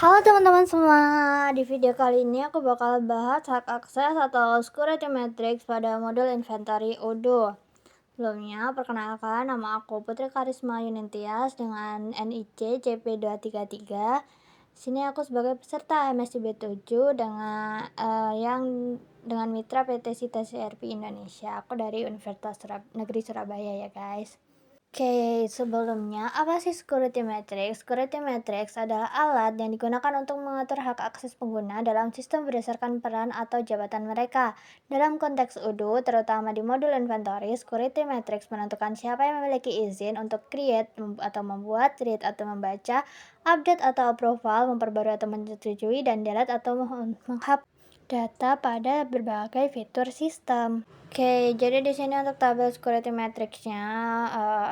Halo teman-teman semua, di video kali ini aku bakal bahas hak akses atau security matrix pada modul inventory Odoo. Sebelumnya, perkenalkan, nama aku Putri Karisma Yunitias dengan NIC CP233. Sini aku sebagai peserta MSIB 7 dengan mitra PT Sita CRP Indonesia. Aku dari Universitas Negeri Surabaya ya guys. Oke, sebelumnya apa sih security matrix? Security matrix adalah alat yang digunakan untuk mengatur hak akses pengguna dalam sistem berdasarkan peran atau jabatan mereka. Dalam konteks Odoo, terutama di modul inventory, security matrix menentukan siapa yang memiliki izin untuk create atau membuat, read atau membaca, update atau approval, memperbarui atau menyetujui, dan delete atau menghapus data pada berbagai fitur sistem. Oke, jadi di sini untuk tabel security matrix-nya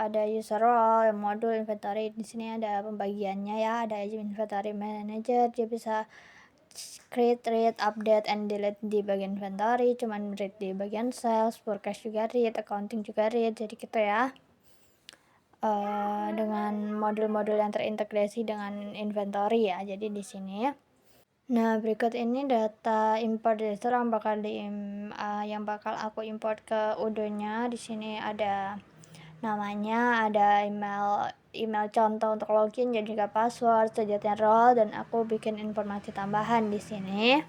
ada user role, modul inventory. Di sini ada pembagiannya ya, ada inventory manager, dia bisa create, read, update, and delete di bagian inventory, cuman read di bagian sales, forecast juga read, accounting juga read, jadi gitu ya. Dengan modul-modul yang terintegrasi dengan inventory ya, jadi di sini ya. Nah, berikut ini data import user yang bakal aku import ke Odoo-nya. Di sini ada namanya, ada email contoh untuk login dan juga password, sejatinya role, dan aku bikin informasi tambahan di sini.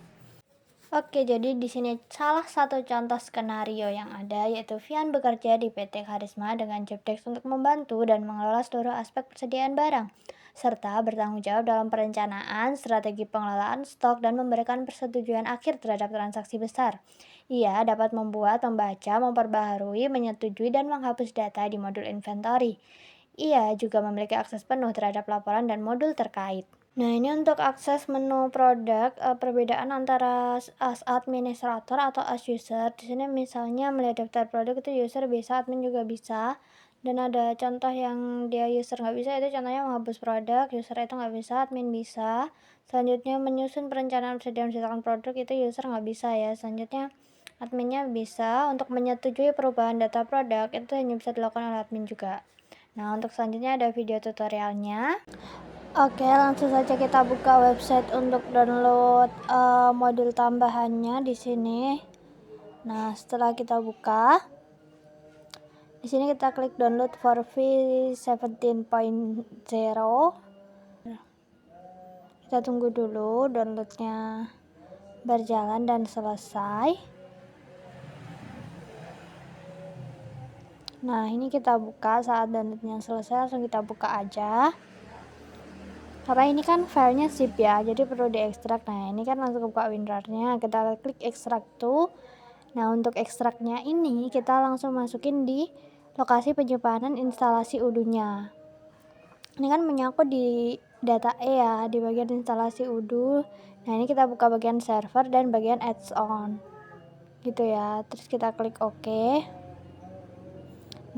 Oke, jadi di sini salah satu contoh skenario yang ada yaitu Vian bekerja di PT Karisma dengan job desk untuk membantu dan mengelola seluruh aspek persediaan barang, serta bertanggung jawab dalam perencanaan, strategi pengelolaan stok, dan memberikan persetujuan akhir terhadap transaksi besar. Ia dapat membuat, membaca, memperbaharui, menyetujui, dan menghapus data di modul inventory. Ia juga memiliki akses penuh terhadap laporan dan modul terkait. Nah, ini untuk akses menu produk, perbedaan antara as administrator atau as user. Di sini misalnya melihat daftar produk itu user bisa, admin juga bisa. Dan ada contoh yang dia user nggak bisa, itu contohnya menghapus produk, user itu nggak bisa, admin bisa. Selanjutnya menyusun perencanaan persediaan produk, itu user nggak bisa ya. Selanjutnya adminnya bisa. Untuk menyetujui perubahan data produk, itu hanya bisa dilakukan oleh admin juga. Nah, untuk selanjutnya ada video tutorialnya. Oke, langsung saja kita buka website untuk download modul tambahannya di sini. Nah, setelah kita buka, di sini kita klik download for V17.0. Kita tunggu dulu downloadnya berjalan dan selesai. Nah, ini kita buka, saat downloadnya selesai langsung kita buka aja. Karena ini kan filenya zip ya, jadi perlu diekstrak. Nah, ini kan langsung buka WinRAR-nya, kita klik ekstrak tuh. Nah, untuk ekstraknya ini kita langsung masukin di lokasi penyimpanan instalasi Odoo-nya. Ini kan menyangkut di data E ya, di bagian instalasi Odoo. Nah, ini kita buka bagian server dan bagian add-on gitu ya. Terus kita klik OK.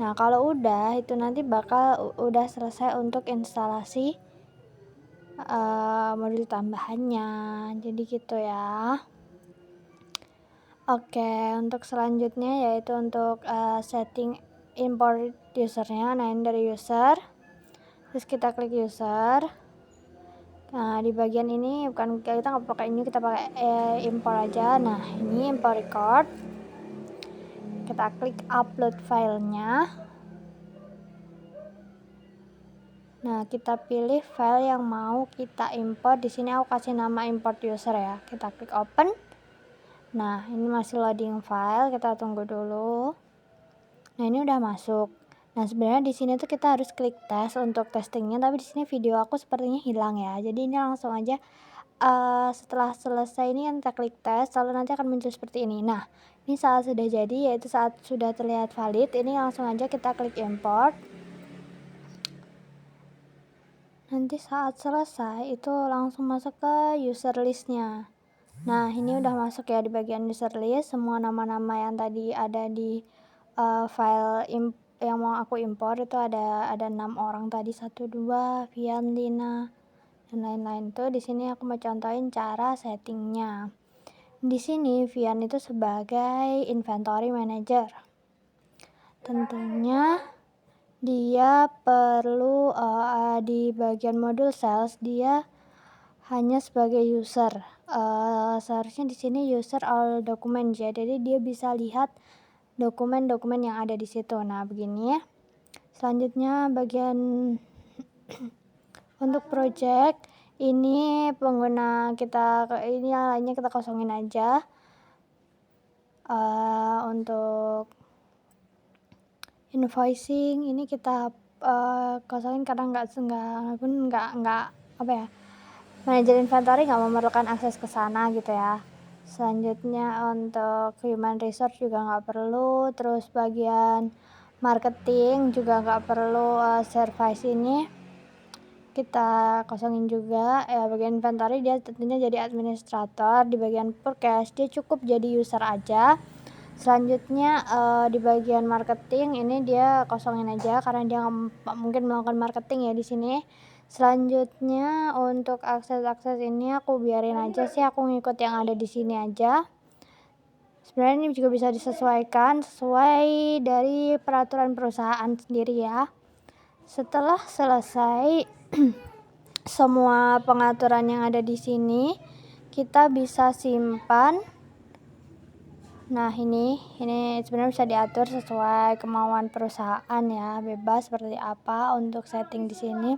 Nah, kalau udah, itu nanti bakal udah selesai untuk instalasi modul tambahannya, jadi gitu ya. Oke, untuk selanjutnya yaitu untuk setting import usernya. Nah, ini dari user, terus kita klik user. Nah, di bagian ini kita nggak pakai ini, kita pakai import aja. Nah, ini import record, kita klik upload filenya. Nah, kita pilih file yang mau kita import. Di sini aku kasih nama import user ya. Kita klik open. Nah, ini masih loading file, kita tunggu dulu. Nah, ini udah masuk. Nah, sebenarnya di sini tuh kita harus klik tes untuk testingnya, tapi di sini video aku sepertinya hilang ya. Jadi ini langsung aja setelah selesai ini kita klik tes, lalu nanti akan muncul seperti ini. Nah, ini saat sudah jadi, yaitu saat sudah terlihat valid, ini langsung aja kita klik import. Nanti saat selesai itu langsung masuk ke user listnya. Nah, ini udah masuk ya di bagian user list, semua nama-nama yang tadi ada di file yang mau aku import itu ada 6 orang tadi, 1, 2, Vian, Lina, dan lain-lain tuh. Di sini aku mau contohin cara settingnya. Di sini Vian itu sebagai inventory manager. Tentunya dia perlu di bagian modul sales dia hanya sebagai user. Seharusnya di sini user all documents ya, jadi dia bisa lihat dokumen-dokumen yang ada di situ. Nah, begini. Selanjutnya bagian untuk project ini pengguna kita, ini yang lainnya kita kosongin aja. Untuk invoicing ini kita kosongin karena nggak apa ya, manajer inventory nggak memerlukan akses ke sana gitu ya. Selanjutnya untuk human resource juga nggak perlu, terus bagian marketing juga nggak perlu. Service ini kita kosongin juga ya. Bagian inventory dia tentunya jadi administrator. Di bagian forecast dia cukup jadi user aja. Selanjutnya di bagian marketing ini dia kosongin aja karena dia nggak mungkin melakukan marketing ya di sini. Selanjutnya untuk akses ini aku biarin aja sih, aku ngikut yang ada di sini aja. Sebenarnya ini juga bisa disesuaikan sesuai dari peraturan perusahaan sendiri ya. Setelah selesai semua pengaturan yang ada di sini, kita bisa simpan. Nah, ini sebenarnya bisa diatur sesuai kemauan perusahaan ya, bebas seperti apa untuk setting di sini.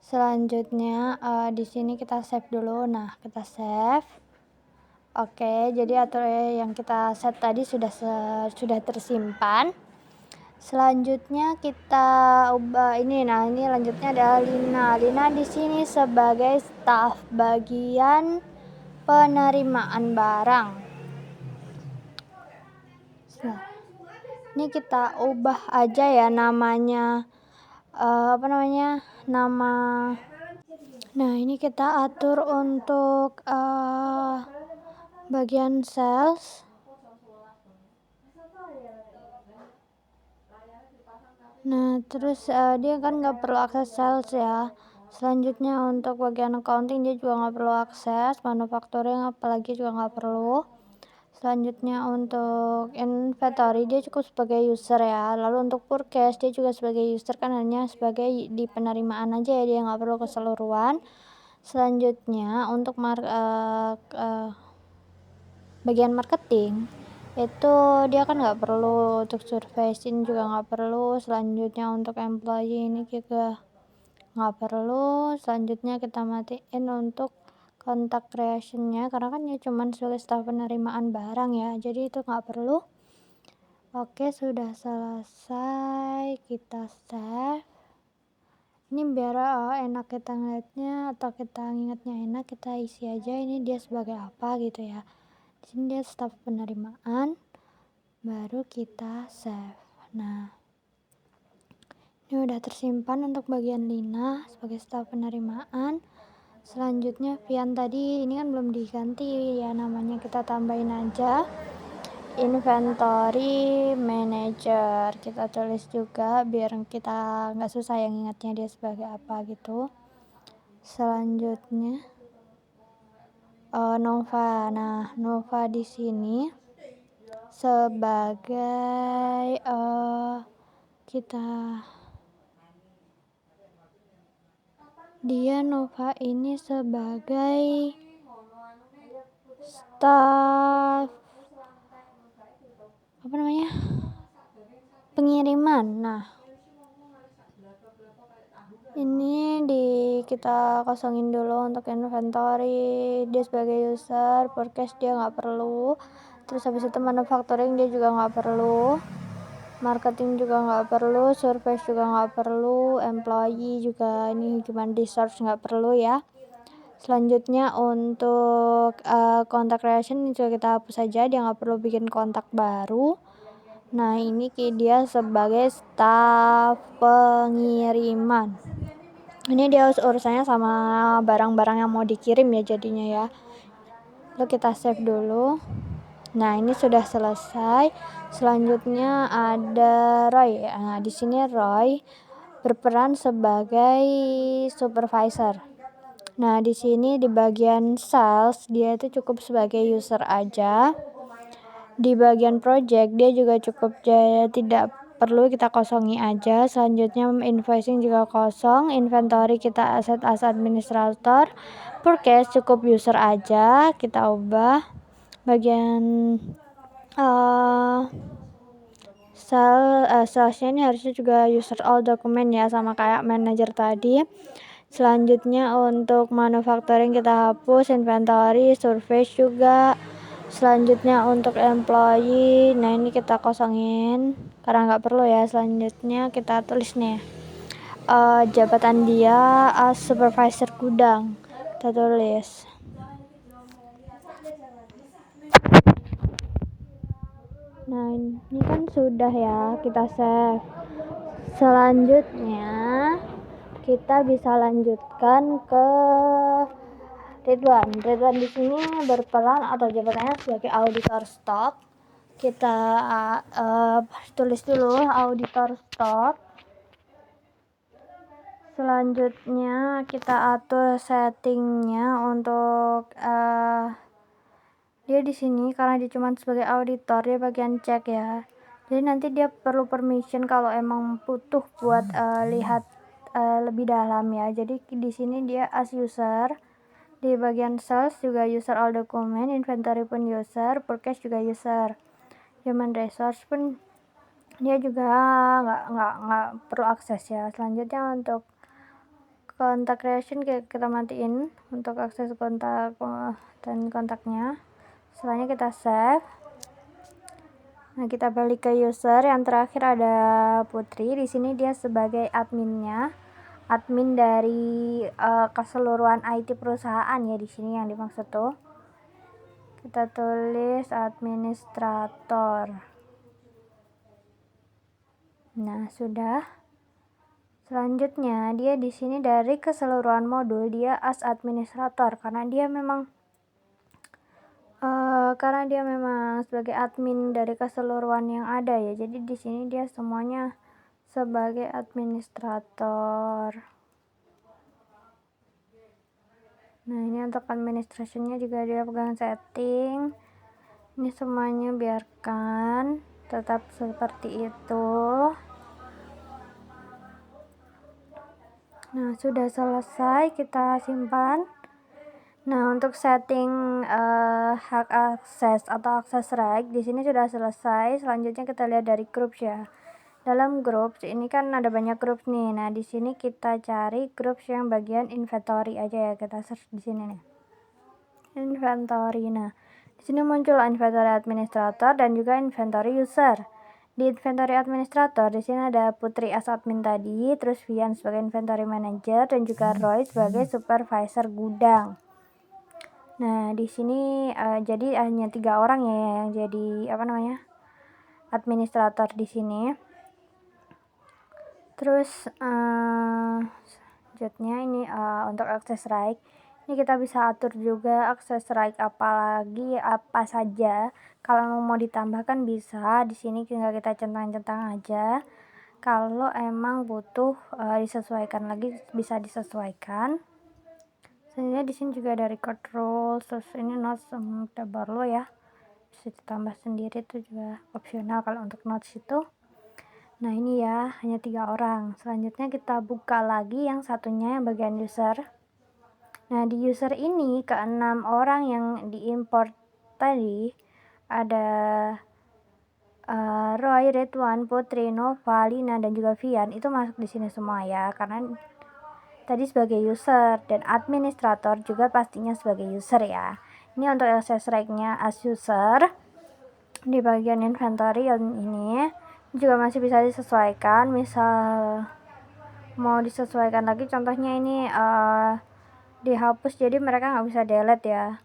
Selanjutnya di sini kita save dulu. Nah, kita save. Oke, jadi yang kita set tadi sudah tersimpan. Selanjutnya kita ubah ini. Nah, ini lanjutnya adalah Lina di sini sebagai staf bagian penerimaan barang. Nah, ini kita ubah aja ya namanya, nama. Nah, ini kita atur untuk bagian sales. Nah, terus dia kan nggak perlu akses sales ya. Selanjutnya untuk bagian accounting dia juga nggak perlu akses, manufacturing apalagi juga nggak perlu. Selanjutnya untuk inventory dia cukup sebagai user ya. Lalu untuk forecast dia juga sebagai user, kan hanya sebagai di penerimaan aja ya, dia nggak perlu keseluruhan. Selanjutnya untuk bagian marketing itu dia kan nggak perlu, untuk surveying juga nggak perlu. Selanjutnya untuk employee ini juga nggak perlu. Selanjutnya kita matiin untuk kontak creationnya karena kan ya cuman sebagai staf penerimaan barang ya, jadi itu nggak perlu. Oke, sudah selesai, kita save. Ini biar enak kita ngeliatnya atau kita ingatnya enak, kita isi aja ini dia sebagai apa gitu ya. Di sini dia staf penerimaan, baru kita save. Nah, ini udah tersimpan untuk bagian Lina sebagai staf penerimaan. Selanjutnya Vian tadi ini kan belum diganti ya namanya, kita tambahin aja inventory manager, kita tulis juga biar kita nggak susah yang ingatnya dia sebagai apa gitu. Selanjutnya Nova. Nah, Nova di sini sebagai Nova ini sebagai staf pengiriman. Nah, ini kita kosongin dulu untuk inventory, dia sebagai user. Forecast dia nggak perlu. Terus habis itu manufacturing dia juga nggak perlu, marketing juga nggak perlu, survey juga nggak perlu, employee juga ini human resource nggak perlu ya. Selanjutnya untuk contact relation ini juga kita hapus saja, dia nggak perlu bikin kontak baru. Nah, ini dia sebagai staf pengiriman. Ini dia urusannya sama barang-barang yang mau dikirim ya jadinya ya. Lalu kita save dulu. Nah, ini sudah selesai. Selanjutnya ada Roy. Nah, di sini Roy berperan sebagai supervisor. Nah, di sini di bagian sales dia itu cukup sebagai user aja. Di bagian project dia juga cukup tidak perlu kita kosongi aja. Selanjutnya invoicing juga kosong, inventory kita set as administrator, purchase cukup user aja, kita ubah. Bagian salesnya ini harusnya juga user all dokumen ya, sama kayak manager tadi. Selanjutnya untuk manufacturing kita hapus, inventory, surface juga. Selanjutnya untuk employee, nah ini kita kosongin karena nggak perlu ya. Selanjutnya kita tulis nih jabatan dia as supervisor gudang, kita tulis. Nah ini kan sudah ya, kita save. Selanjutnya kita bisa lanjutkan ke Ridwan di sini berperan atau jabatannya sebagai auditor stok. Kita tulis dulu auditor stok. Selanjutnya kita atur settingnya untuk dia di sini karena dia cuma sebagai auditor, dia bagian cek ya. Jadi nanti dia perlu permission kalau emang butuh buat lihat lebih dalam ya. Jadi di sini dia as user. Di bagian sales juga user all dokumen, inventory pun user, purchase juga user, human resource pun dia juga nggak perlu akses ya. Selanjutnya untuk kontak creation kita matiin untuk akses kontak dan kontaknya. Setelahnya kita save. Nah kita balik ke user. Yang terakhir ada Putri. Di sini dia sebagai adminnya. Admin dari keseluruhan IT perusahaan ya, di sini yang dimaksud tuh. Kita tulis administrator. Nah, sudah. Selanjutnya, dia di sini dari keseluruhan modul dia as administrator karena dia memang sebagai admin dari keseluruhan yang ada ya. Jadi di sini dia semuanya sebagai administrator. Nah ini untuk administrasinya juga dia pegang setting. Ini semuanya biarkan tetap seperti itu. Nah sudah selesai, kita simpan. Nah untuk setting hak akses atau akses right di sini sudah selesai. Selanjutnya kita lihat dari groups ya. Dalam groups ini kan ada banyak grup nih. Nah di sini kita cari groups yang bagian inventory aja ya. Kita search di sini nih. Inventory. Nah di sini muncul inventory administrator dan juga inventory user. Di inventory administrator di sini ada Putri as admin tadi, terus Vian sebagai inventory manager dan juga Roy sebagai supervisor gudang. Nah di sini jadi hanya 3 orang ya yang jadi administrator di sini. Terus selanjutnya ini untuk akses right. Ini kita bisa atur juga akses right apa saja. Kalau mau ditambahkan bisa, di sini tinggal kita centang-centang aja. Kalau emang butuh disesuaikan lagi bisa disesuaikan. Sebenarnya di sini juga ada record rules, terus ini notes lo ya. Bisa ditambah sendiri, itu juga opsional kalau untuk notes itu. Nah ini ya, hanya 3 orang. Selanjutnya kita buka lagi yang satunya yang bagian user. Nah di user ini ke 6 orang yang diimport tadi ada Roy, Ridwan, Putri, Nova, Lina dan juga Vian itu masuk di sini semua ya, karena tadi sebagai user dan administrator juga pastinya sebagai user ya. Ini untuk access right-nya as user. Di bagian inventory ini juga masih bisa disesuaikan, misal mau disesuaikan lagi contohnya ini dihapus jadi mereka nggak bisa delete ya,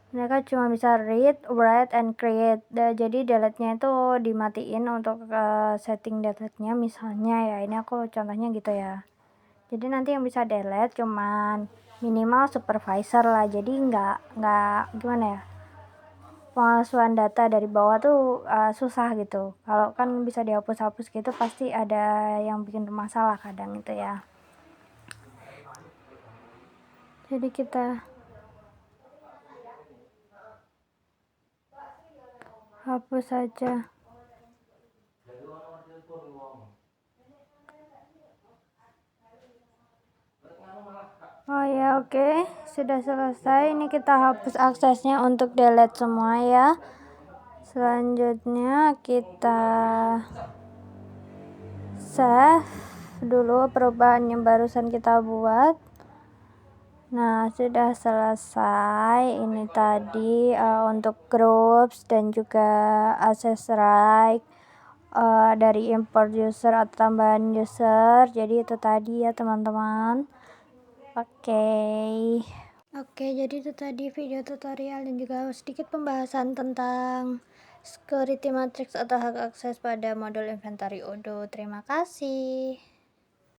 mereka cuma bisa read, write, and create. Jadi delete-nya itu dimatiin untuk setting delete-nya misalnya ya, ini aku contohnya gitu ya. Jadi nanti yang bisa delete cuman minimal supervisor lah, jadi nggak gimana ya, pemalsuan data dari bawah tuh susah gitu. Kalau kan bisa dihapus-hapus gitu pasti ada yang bikin masalah kadang itu ya. Jadi kita hapus saja. Oke, sudah selesai. Ini kita hapus aksesnya untuk delete semua ya. Selanjutnya kita save dulu perubahan yang barusan kita buat. Nah, sudah selesai. Ini tadi untuk groups dan juga access right dari import user atau tambahan user. Jadi itu tadi ya teman-teman. Oke, jadi itu tadi video tutorial dan juga sedikit pembahasan tentang security matrix atau hak akses pada modul inventory Odoo. Terima kasih.